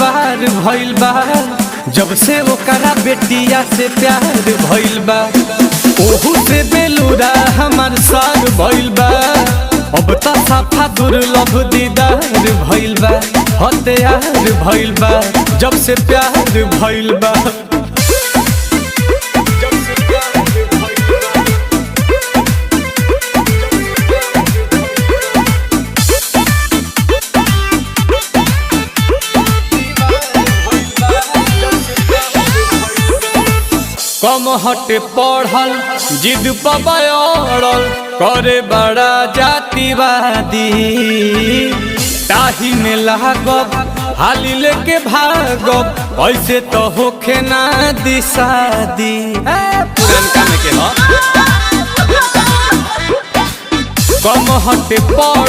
परिवार भइल बा, जब से ओकरा बेटिया से प्यार भइल बा। ओहू से बेलूरा हमार सार भइल बा, अब त साफा दुर्लभ दीदार भइल बा। हथियार भइल बा, जब से प्यार भइल बा। कम हटे पढ़ल जिद पबड़ल करे बड़ा जातिवादी, ताही में लागब हाली लेके भागब, ऐसे तो होखे ना दी शादी। पुरनका में के कम हटे पढ़